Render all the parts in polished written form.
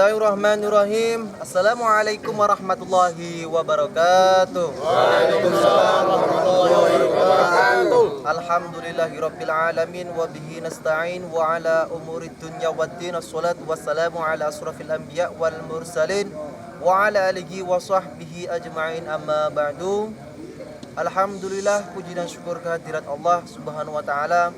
Bismillahirrahmanirrahim. Assalamualaikum warahmatullahi wabarakatuh. Waalaikumsalam warahmatullahi wabarakatuh. Alhamdulillahirabbil alamin wa bihi nasta'in wa ala umurid dunya waddin. Wassalatu wassalamu ala asrofil anbiya wal mursalin wa ala alihi wa sahbihi ajma'in, amma ba'du. Alhamdulillah, puji dan syukur kehadirat Allah Subhanahu wa taala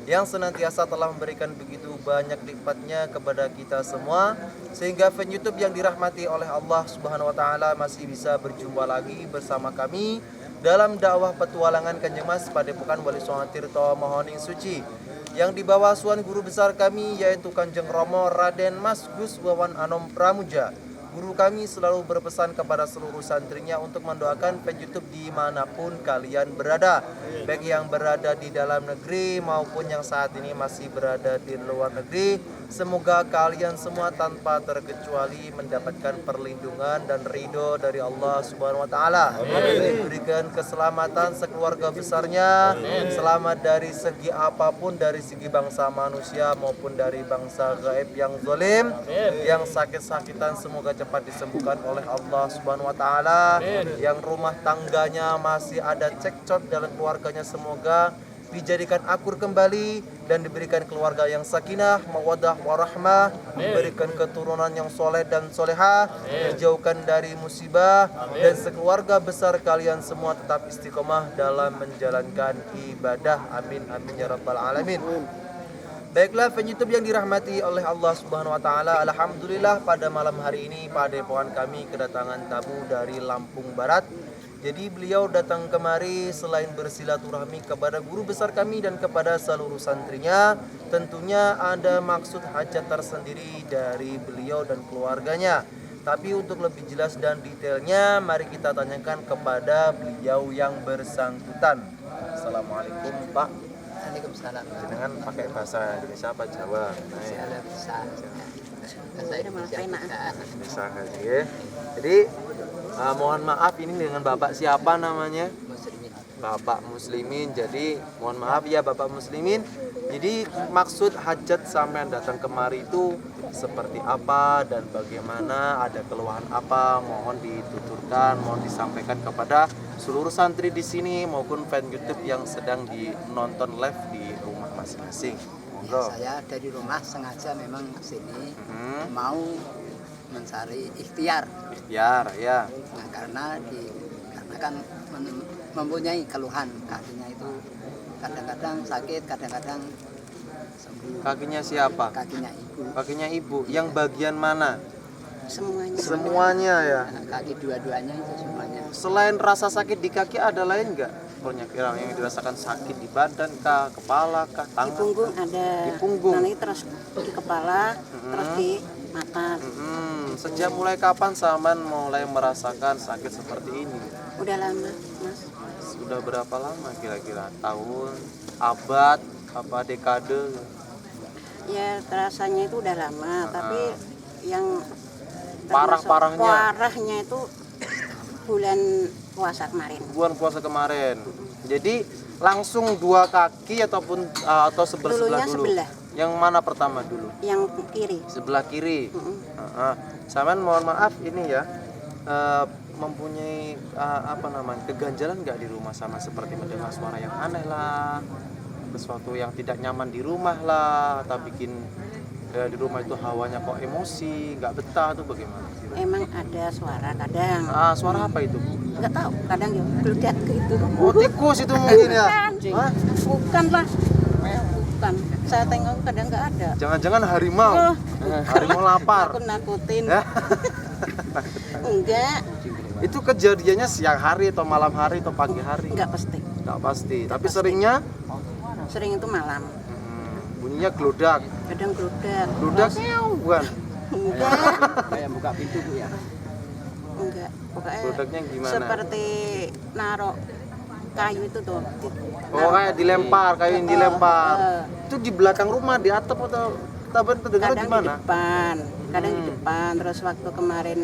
yang senantiasa telah memberikan begitu banyak nikmatnya kepada kita semua, sehingga fan YouTube yang dirahmati oleh Allah Subhanahu wa taala masih bisa berjumpa lagi bersama kami dalam dakwah petualangan Kanjeng Mas Padepokan Wali Songo Tirto Mohoning Suci, yang dibawa suan guru besar kami yaitu Kanjeng Romo Raden Mas Gus Wawan Anom Pramuja. Guru kami selalu berpesan kepada seluruh santrinya untuk mendoakan fan YouTube dimanapun kalian berada, baik yang berada di dalam negeri maupun yang saat ini masih berada di luar negeri. Semoga kalian semua tanpa terkecuali mendapatkan perlindungan dan ridho dari Allah Subhanahu wa taala. Diberikan keselamatan sekeluarga besarnya, selamat dari segi apapun, dari segi bangsa manusia maupun dari bangsa gaib yang zalim, yang sakit-sakitan semoga cepat disembuhkan oleh Allah Subhanahu wa taala. Yang rumah tangganya masih ada cekcok dalam keluarganya semoga dijadikan akur kembali dan diberikan keluarga yang sakinah, mawaddah, warahmah, diberikan keturunan yang soleh dan soleha, dijauhkan dari musibah, dan sekeluarga besar kalian semua tetap istiqomah dalam menjalankan ibadah. Amin amin ya rabbal alamin. Baiklah fan YouTube yang dirahmati oleh Allah Subhanahu wa taala, alhamdulillah pada malam hari ini Padepokan kami kedatangan tamu dari Lampung Barat. Jadi beliau datang kemari selain bersilaturahmi kepada guru besar kami dan kepada seluruh santrinya, tentunya ada maksud hajat tersendiri dari beliau dan keluarganya. Tapi untuk lebih jelas dan detailnya, mari kita tanyakan kepada beliau yang bersangkutan. Assalamualaikum Pak. Waalaikumsalam. Jenengan pakai bahasa Indonesia apa Jawa? Saya bisa. Saya udah malah pena. Bisa ya. Jadi mohon maaf ini dengan Bapak siapa namanya? Muslimin. Bapak Muslimin. Jadi mohon maaf ya Bapak Muslimin. Jadi maksud hajat sampean datang kemari itu seperti apa dan bagaimana, ada keluhan apa, mohon dituturkan, mohon disampaikan kepada seluruh santri di sini maupun fan YouTube yang sedang dinonton live di rumah masing-masing. Ya, saya dari rumah sengaja memang ke sini mau mencari ikhtiar. Ikhtiar ya. Nah, karena kan mempunyai keluhan kakinya itu kadang-kadang sakit, kadang-kadang sembuh. Kakinya siapa? Kakinya ibu. Kakinya ibu. Yang bagian mana? Semuanya. Semuanya ya. Nah, kaki dua-duanya itu semuanya. Selain rasa sakit di kaki ada lain nggak? Penyakit yang dirasakan sakit di badan kah, kepala kah, Di tangan? punggung ada. Di punggung. Nanti terus di kepala, terus di mata. Sejak mulai kapan Saman mulai merasakan sakit seperti ini? Udah lama, Mas. Sudah berapa lama kira-kira? Tahun, abad, apa dekade? Ya rasanya itu udah lama, tapi yang Parah-parahnya? parahnya itu bulan puasa kemarin. Bulan puasa kemarin. Jadi langsung dua kaki ataupun atau sebelah Dulunya dulu? sebelah. Yang mana pertama dulu? Yang kiri. Sebelah kiri. Saman mohon maaf ini ya, mempunyai apa namanya, keganjalan nggak di rumah sama seperti mendengar suara yang aneh lah, sesuatu yang tidak nyaman di rumah lah, atau bikin di rumah itu hawanya kok emosi, nggak betah tuh bagaimana? Emang ada suara kadang. Suara apa itu? Nggak tahu, kadang ya geledak gitu. Oh, tikus itu mungkin ya? Bukan. Bukan lah. Bukan. Saya tengok kadang nggak ada. Jangan-jangan harimau? Oh, Harimau lapar? Aku nakutin. Ya? Enggak. Itu kejadiannya siang hari atau malam hari atau pagi hari? Enggak pasti. Nggak pasti. Tapi seringnya? Sering itu malam. Bunyinya gelodak. Kadang geludak. Gelodak bukan? Enggak. Kayak buka pintu Bu ya. Enggak. Pokoknya Gelodaknya gimana? seperti narok kayu itu tuh. Oh, kayak dilempar, kayu yang dilempar. Itu di belakang rumah, di atap atau terdengar di Kadang di mana? depan. Kadang di depan. Terus waktu kemarin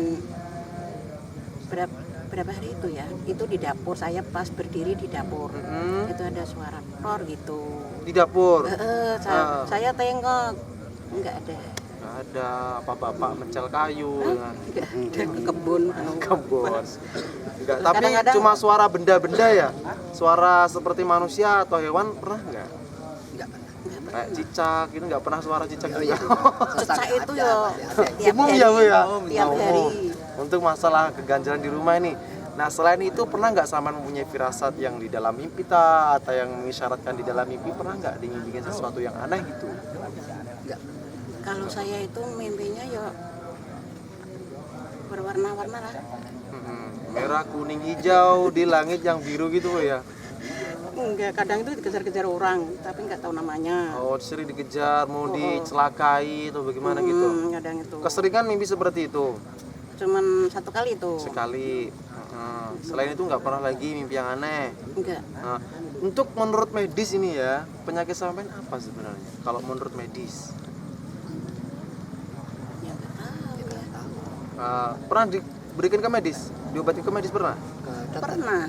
berapa hari itu ya? Itu di dapur, saya pas berdiri di dapur. Itu ada suara tor gitu. Di dapur. Saya tengok enggak ada. Nggak ada apa bapak mencel kayu kan. Nggak ada ke kebun. Kebun. Enggak, tapi Kadang-kadang- cuma suara benda-benda ya. Suara seperti manusia atau hewan pernah nggak? Enggak pernah. Kayak cicak gitu nggak pernah suara cicak Oh juga. iya. Cecak itu Ada, ya pasti ada. tiap Umum hari. ya Bu ya. Tiap Umum. hari. Untuk masalah keganjalan di rumah ini. Nah selain itu pernah nggak Saman mempunyai firasat yang di dalam mimpi atau yang mengisyaratkan di dalam mimpi, pernah nggak dimimpikan sesuatu yang aneh gitu? Enggak. Kalau saya itu mimpinya ya berwarna-warna lah. Merah, kuning, hijau di langit yang biru gitu Bu ya. Enggak, kadang itu dikejar-kejar orang, tapi nggak tahu namanya. Oh sering dikejar, mau dicelakai atau bagaimana gitu? Kadang itu. Keseringan mimpi seperti itu? Cuman satu kali itu. Sekali. Selain itu nggak pernah lagi mimpi yang aneh. Enggak. Nah, untuk menurut medis ini ya, penyakit sampean apa sebenarnya? Kalau menurut medis, Ya nggak tahu ya. pernah diberikan ke medis, diobati ke medis pernah? Ke dokter Pernah.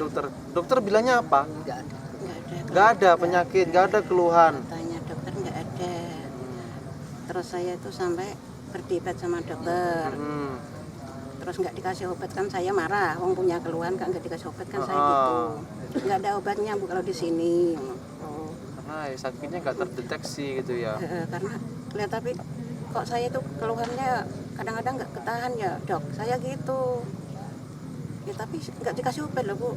Dokter bilangnya apa? enggak ada. Nggak ada. Nggak ada penyakit, nggak ada keluhan. Tanya dokter nggak ada. Terus saya itu sampai berdebat sama dokter. Hmm. Terus nggak dikasih obat kan saya marah. Wong punya keluhan kan nggak dikasih obat kan saya Ah. gitu. Nggak ada obatnya Bu kalau di sini. Oh. Karena ya, sakitnya nggak terdeteksi gitu ya. Karena lihat tapi kok saya itu keluhannya kadang-kadang nggak ketahan ya dok. Saya gitu. Ya tapi nggak dikasih obat loh Bu.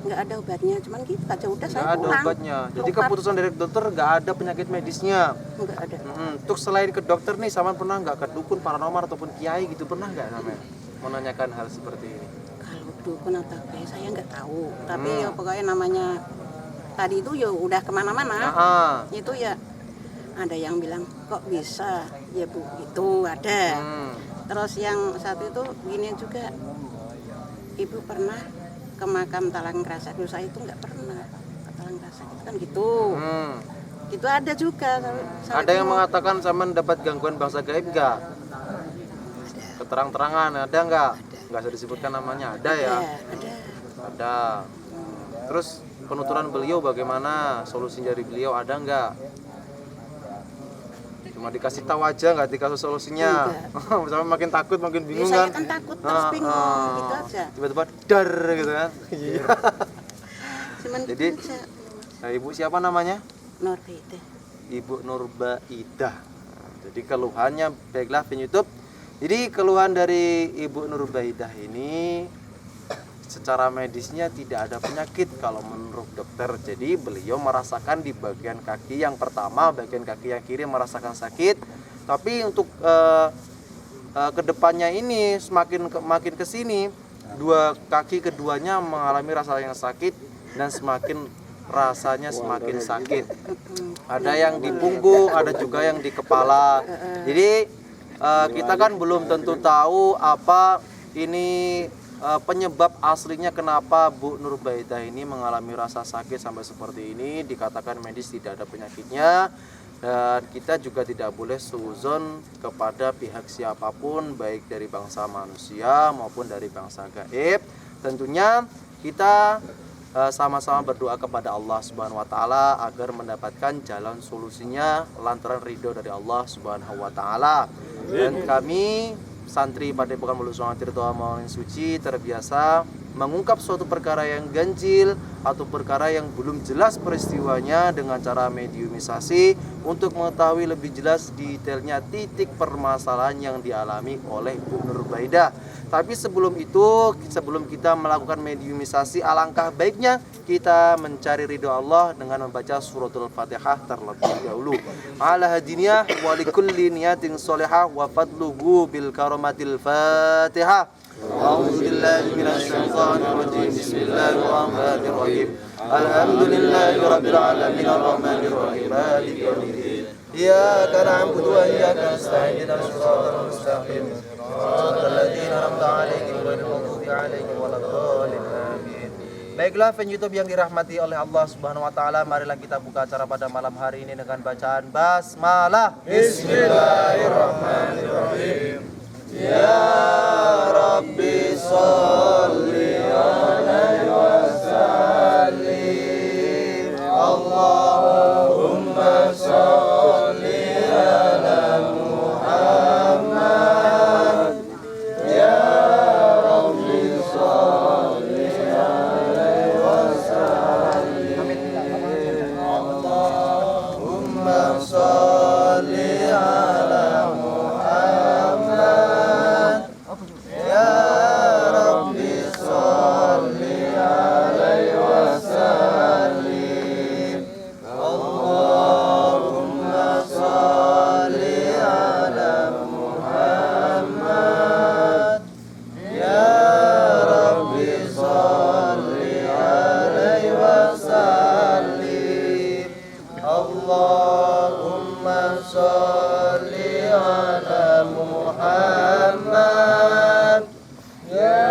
Nggak ada obatnya. Cuman gitu aja udah saya Nggak ada pulang. obatnya. Jadi Keluar. keputusan dari dokter nggak ada penyakit medisnya. Nggak ada. Untuk selain ke dokter nih, Saman pernah nggak ke dukun, paranormal ataupun kiai gitu, pernah nggak namanya? Menanyakan hal seperti ini. Kalau dukun atau kayak saya nggak tahu. Tapi ya pokoknya namanya tadi itu ya udah kemana-mana. Itu ya ada yang bilang kok bisa ya Bu itu ada. Terus yang satu itu gini juga, Ibu pernah ke makam Talang Krasa? Dulu saya itu nggak pernah ke Talang Krasa itu kan gitu. Itu ada juga. Ada yang mengatakan Saman dapat gangguan bangsa gaib nggak? Keterang-terangan ada nggak? Nggak usah disebutkan namanya, ada ya? Ada. Ada. Terus penuturan beliau bagaimana? Solusi dari beliau ada nggak? Cuma dikasih tahu aja, nggak dikasih solusinya. Sama makin takut, makin Ya, bingung saya kan? kan takut terus bingung gitu aja. Tiba-tiba dar gitu kan? Iya. Cuman gitu Jadi- aja. Nah, ibu siapa namanya? Norbete. Ibu Nurbaidah. Jadi keluhannya, baiklah di YouTube. Jadi keluhan dari Ibu Nurbaidah ini secara medisnya tidak ada penyakit kalau menurut dokter. Jadi beliau merasakan di bagian kaki yang pertama, bagian kaki yang kiri merasakan sakit. Tapi untuk kedepannya ini makin ke sini, dua kaki keduanya mengalami rasa yang sakit dan rasanya semakin sakit. Ada yang di punggung, ada juga yang di kepala. Jadi kita kan belum tentu tahu apa ini penyebab aslinya kenapa Bu Nurbaidah ini mengalami rasa sakit sampai seperti ini. Dikatakan medis tidak ada penyakitnya, dan kita juga tidak boleh suzon kepada pihak siapapun, baik dari bangsa manusia maupun dari bangsa gaib. Tentunya kita sama-sama berdoa kepada Allah Subhanahu wa taala agar mendapatkan jalan solusinya lantaran ridho dari Allah Subhanahu wa taala. Dan kami santri Padepokan Mulut Sunan Tirto Maulana Suci terbiasa mengungkap suatu perkara yang ganjil atau perkara yang belum jelas peristiwanya dengan cara mediumisasi untuk mengetahui lebih jelas detailnya titik permasalahan yang dialami oleh Bu Nurbaidah. Tapi sebelum itu, sebelum kita melakukan mediumisasi, alangkah baiknya kita mencari ridho Allah dengan membaca suratul Fatihah terlebih dahulu. Ala hadiniyah wa likulli niyatin sholihah wa fadluhu bil karamatil Fatihah. A'udzu billahi minasy syaithanir rajim. Bismillahirrahmanirrahim. Alhamdulillahi rabbil alamin arrahmanir rahim maliki yaumiddin. Iyyaka na'budu wa iyyaka nasta'in ihdinas siratal mustaqim. Shiratal ladzina an'amta 'alaihim ghairil maghdubi 'alaihim waladdallin. Amin. Baiklah fan YouTube yang dirahmati oleh Allah Subhanahu wa taala, marilah kita buka acara pada malam hari ini dengan bacaan basmalah. Bismillahirrahmanirrahim. Ya Rabbi sholli alaihi wasallim. Allahumma sholli ala Muhammad sholli ala Muhammad. Ya Rabbi sholli alaihi wasallim. Allahumma sholli ala Muhammad. Ya Rabbi sholli alaihi wasallim. Allahumma sholli ala Muhammad. Ya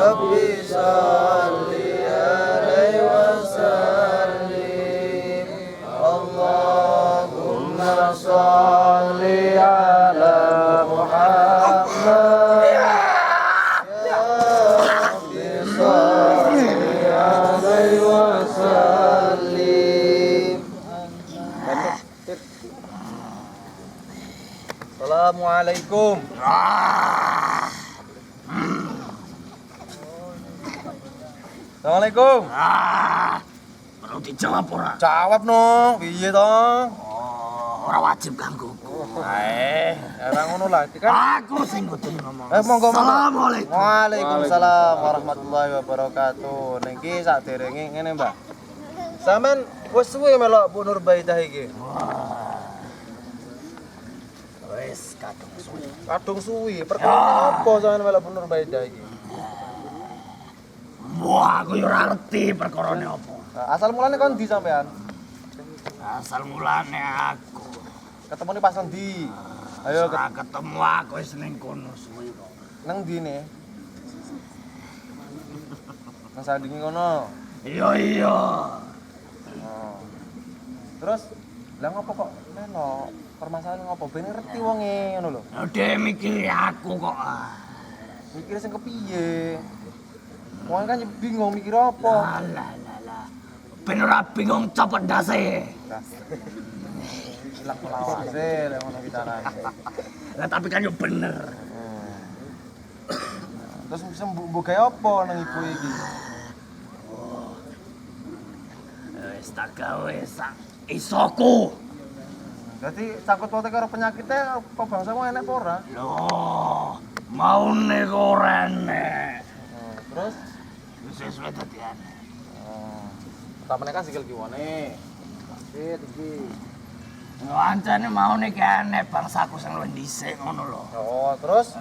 Rabbi sholli alaihi wasallim. Allahumma sholli ala Muhammad. Ya Rabbi sholli alaihi wasallim. Assalamualaikum. Assalamualaikum. Perlu dijawab ora? Jawab no, piye to? Ora wajib ganggu. Ora ngono lah, kan. Aku sing kudu ngomong. Monggo. Assalamualaikum. Waalaikumsalam warahmatullahi wabarakatuh. Niki saderenge ngene, Mbak. Sampeyan wis suwe melok Bu Nurbaidah iki? Wis kadung suwi. Kadung suwi. Perkara apa sampeyan melok Bu Nurbaidah iki? Wah, aku yo ora ngerti perkarane apa. Asal mulane kon ndi sampean? Asal mulane aku Ketemune pas endi? Ayo ora ketemu aku wis ning kono suwi kok. nang ndi ne? Nang sandingi kono. Iya. Oh. Terus lah ngopo kok meno? Permasalahan ngopo? Ben ngerti wonge ngono lho. Udah mikir aku kok. Mikir sing kepiye? Wong kan bingung mikir apa? Lah. Ben ora bingung copot ndase. Ilang melawase lek ngono bicarane. Lah tapi kan yo bener. Terus bisa mbok gawe apa nang ibu iki? Wis tak gawe sak isoku. Dadi sangkut paute karo penyakitnya apa bangsamu enek apa ora? Loh, mau nek ora enek. Terus Wis wis dadi aneh. pertamane kan sikil kiwane. Sit iki. Yo ancane mau nek enek bangsaku sing luwih dhisik ngono lho. Oh, terus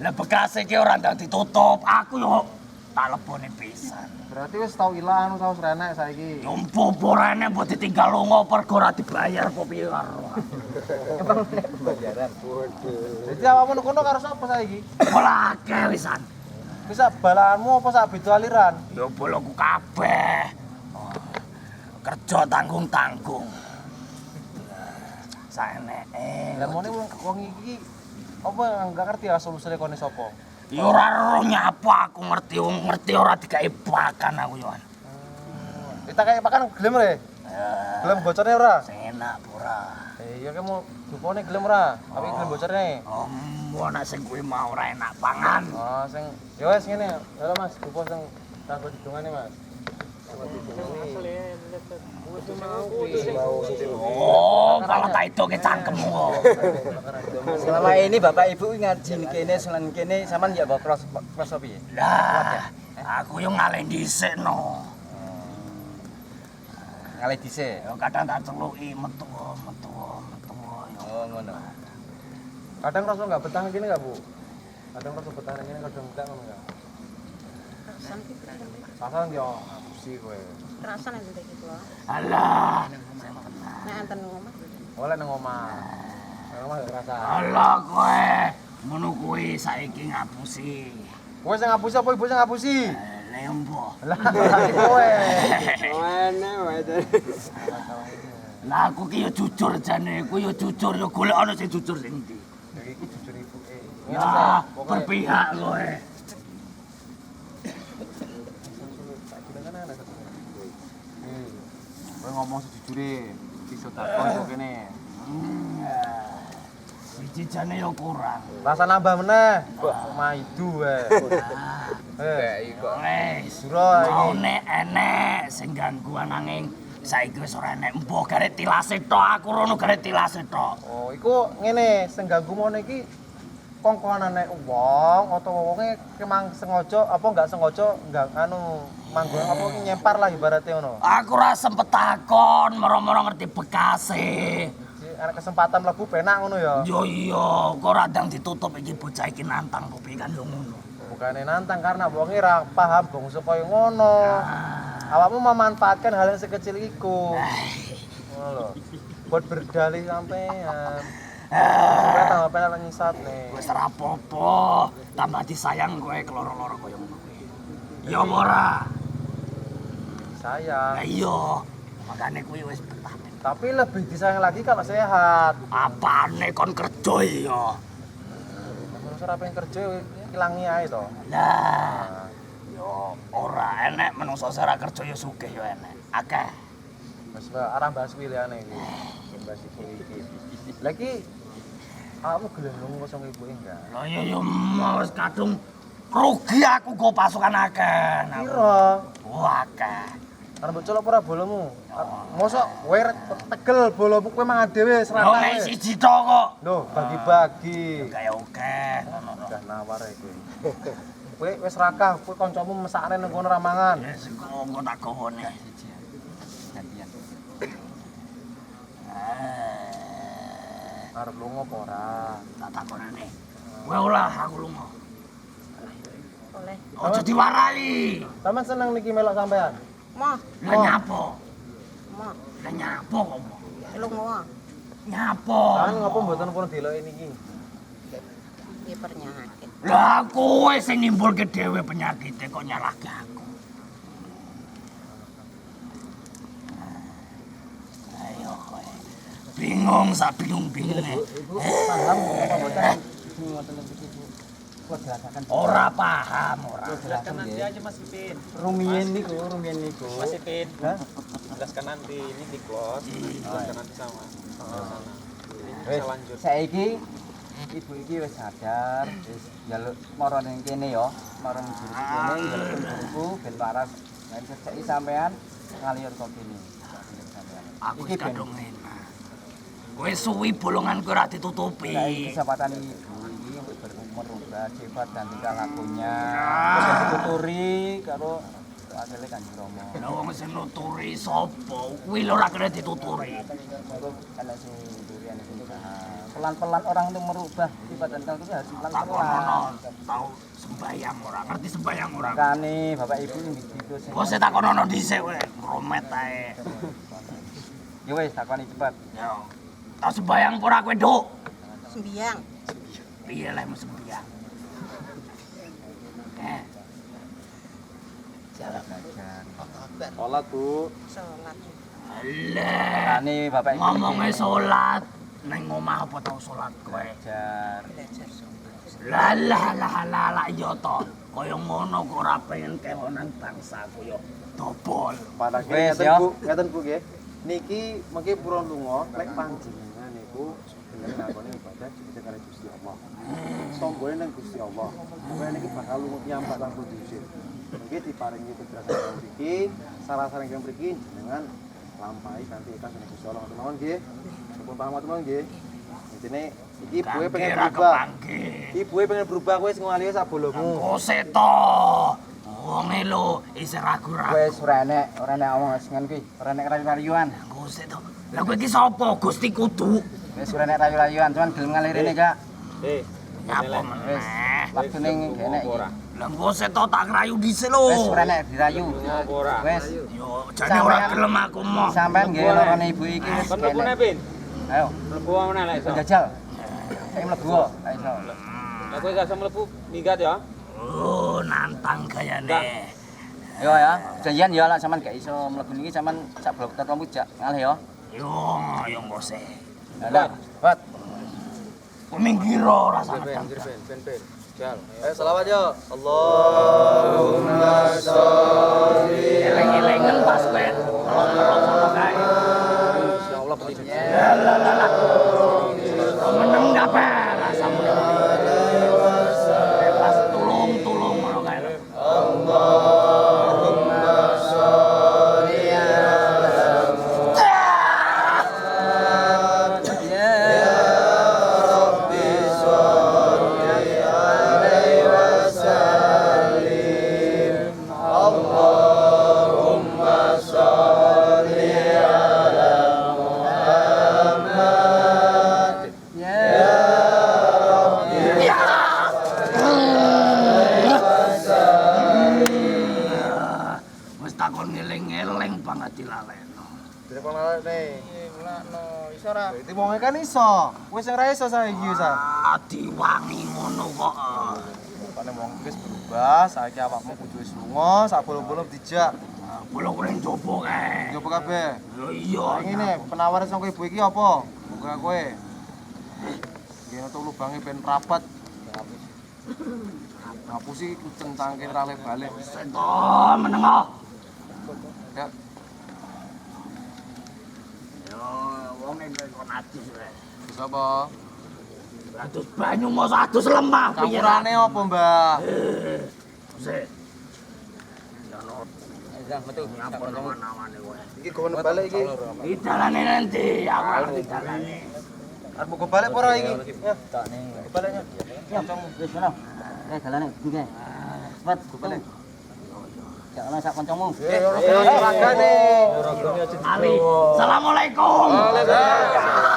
Lah bekas iki ora ndang ditutup, aku yo tak lebone pisan. berarti wis tau ilang tau renek saiki. Yo mpopo ora enek mbok ditinggal lunga pergo ora dibayar apa piye karo. Jadi awakmu nang kono karo sapa saiki? Ora akeh wisan. Bisa balaanmu apa sak beda aliran? Yo boloku kabeh. Kerja tanggung-tanggung. Saeneke. Lah mone wong iki apa enggak ngerti ya solusine kone sapa? Ya ora roh nyapa aku ngerti wong ngerti ora digawe pakan aku yo. Kita kayak pakan gelem re. Gelem bocorne ora? Sing enak ora. Iya kamu dupone gelem ora? Tapi gelem bocorne. Ana sing kuwi mau ora enak pangan. Oh, sing ya wis ngene. Halo Mas, dupo sing tanpa didungane Mas. Oh, kalau tak itu ke cangkemmu kok. Selama ini Bapak Ibu ngaji kene selain kene sampean ya bawa cross piye? Lah, aku yo ngalih dhisik no. Ngalih dhisik. Yo kadang tak celuki metu. Oh ngono. Kadang rasa enggak betah gini enggak, Bu? Kadang rasa betah gini kadang enggak ngono enggak? Pasan yo ngapusi kowe. Kerasan yang gitu gitu loh. Alah, Nah, enten ngomong. Oleh nang omah. Nang omah gak kerasa. alah kowe ngono kuwi saiki ngapusi. Kowe sing ngapusi apa ibu sing ngapusi? Lembo. Lah, kowe. Lah aku ki yo jujur jane, ku yo jujur yo golek ana sing jujur sing ndi. Iki jujur ibuke. Lah, berpihak kowe. Kowe ngomong sejujure, iso takon kok kene. Siji jane yo kurang. Rasa nambah meneh. Maidu wae. Wis, Sura iki. mau nek enek sing ganggu nanging Saiki wis ora enek mbok gare tilase tok, aku rono gare tilase tok. Oh, iku ngene, sing ganggu mono iki kongkonane wong utawa wonge kemang sengaja apa enggak sengaja enggak anu manggon apa nyempar lah ibaratnya ngono. Aku ora sempet takon, moro-moro ngerti bekase. Ana kesempatan mlebu penak ngono ya. Yo iya, kok radang ditutup iki bocah iki nantang kok kan yo ngono. Bukane nantang karena wonge ra paham bangsa kaya ngono. Awakmu memanfaatkan hal yang sekecil iku. Ngono lho. Buat berdalih sampean. Sampai tambah penak nyisat nih. Wis ora apa-apa, tambah disayang kowe keloro-loro kaya ngono kuwi. Ya ora. Sayang. Lah iya, makane kuwi wis betah. Tapi lebih disayang lagi kalau sehat. Apane kon kerja ya? Terus ora pengen kerja ilangi ae to. Lah, yo ora enek menungso ora kerja yo sugih yo enek. Akeh. Wis arah bahas pilihane iki. Bahas iki. Lagi kamu gelem lunga kosong ibu enggak? Lah iya yo wis kadung rugi aku go pasukan akeh. Piro? Akeh. Arep mbok colok ora bolomu? Mosok kowe tegel bolomu kowe mangan dhewe Yo seratah. nek siji tok kok. Lho, bagi-bagi. Kayak akeh ngono. Udah nawar ae kowe. Kowe wis rakah, kowe kancamu mesakne nang kono ra mangan. Wis engko tak gawone. Arep lunga apa ora? Tak takonane. Kowe olah aku lunga. Oleh. Aja diwarai. Sampeyan seneng niki melok sampean? Mah, Lah nyapo? mah, Lah nyapo kok? lu mau Nyapo? Kan ngapa mboten pun deloki niki? di penyakit. Lah kowe sing nimbulke dhewe penyakite kok nyalahke aku. Ayo kowe. Bingung sak bingung-bingunge. Paham apa mboten ngoten iki Bu. Kok jelasaken. Ora paham ora. Jelaskan nanti aja Mas Ipin. Rumiyin niku. Mas Ipin. Hah? Jelaskan nanti ini di close. Jelaskan nanti sama. Sana. Jadi Wis bisa lanjut. saiki ibu iki wis sadar, wis njaluk mara ning kene ya, mara ning guru kene njaluk guruku ben waras. Nek ceceki sampean ngaliur kok kene. Aku Iki wis ben kadung enak. Kowe suwi bolonganku ora ditutupi. saiki kesempatan ibu iki untuk berumur sifat dan tingkah lakunya. Terus dituturi karo asile Kanjeng Rama. Lah wong sing nuturi sapa? Kuwi lho ora kena dituturi. Aku ana sing durian iki pelan-pelan orang untuk merubah sifat dan tingkah laku harus Tak pelan-pelan. kono tau sembayang ora, ngerti sembayang ora. Makane Bapak Ibu individu sing Kok tak kono dhisik kowe, ngromet ae. ya wis takoni cepet. Yo. Tau sembayang ora kowe, Nduk? Sembiang, Piye lek mau sembayang? Jalan ajar. Sholat, Bu. sholat. Alah. Makane Bapak Ibu Ngomongnya salat, nang omah apa tau salat kowe? ajar. Belajar sholat. Lah iya to. Kaya ngono kok ora pengen kewonan bangsaku yo dobol. Pada Wis, ngeten ya. Bu, ngeten Bu nggih. Niki mengki purun lunga lek panjenengan niku dengan ngakoni ibadah dipijak karo Gusti Allah. Tombone nang Gusti Allah. Kowe niki bakal lunga nyampak tanpa diusir. Mengki diparingi kebiasaan mriki, sarasane kang mriki jenengan lampahi kanthi ikhlas ning Gusti Allah. Mawon nggih. Sampun paham teman nggih. Intine iki ibuke pengen Kira berubah. kepanggih. Ibuke pengen berubah kowe sing ngalih sak bolomu. Kose to. Wonge lho isih ragu-ragu. Wis ora enek omong sengen kuwi. Ora enek rayu-rayuan. Kose to. Lah kowe iki sapa? Gusti Kudu. Wis ora enek rayu-rayuan, cuman gelem ngalirine, Kak. Nyapa Wis meneh? waktune enek iki. Lah kose to tak rayu dhisik lho. Wis ora enek dirayu. Wis Yo jane ora gelem aku mah. sampean nggih larane ibu iki wis kene. Pin. Ayo, Mlebu mana lek iso. jajal. Saya mlebu kok, ayo iso. Lah kowe gak iso mlebu minggat ya. Oh, nantang gayane. Yo ya, janjian ya lah sampean gak iso mlebu niki sampean sak blok terlalu jak ngalih ya. Yo ngose. Lah, Wat. Peminggiro rasane. Ben. Jal. Ayo selawat yo. Allahumma Eleng-elengen pas kowe. Ngono kae. insyaallah penting. Meneng kabeh rasamu. Pas tulung ngono kae lho. Berarti wong kan iso. Wis ora iso saiki wis. Diwangi ngono kok. Pane wong wis berubah, saiki awakmu kudu wis lunga, sak bolo-bolo dijak. Kulo kuring jopo kae. Njopo kabeh. Yo iya. Ngene, penawaran saka ibu iki apa? Buka kowe. Ngene to lubange ben rapat. Ngapusi kucing cangkir rale balik. Oh, menengok. Ya, Yo, wong nek kok najis wae. bisa apa? Adus banyu mosok adus lemah piye ra? Campurane apa, Mbak? Sik. Nyampur kemana-mana kowe. Iki gowo balik iki. Iki dalane nanti, aku ngerti dalane. Arep go balik apa ora iki? Ya, Tak ning. baliknya. Ya, wis ngono. Dalane iki kae. Cepet, balik. Ya ana sak kancamu. Ragane. Ali, assalamualaikum. Waalaikumsalam.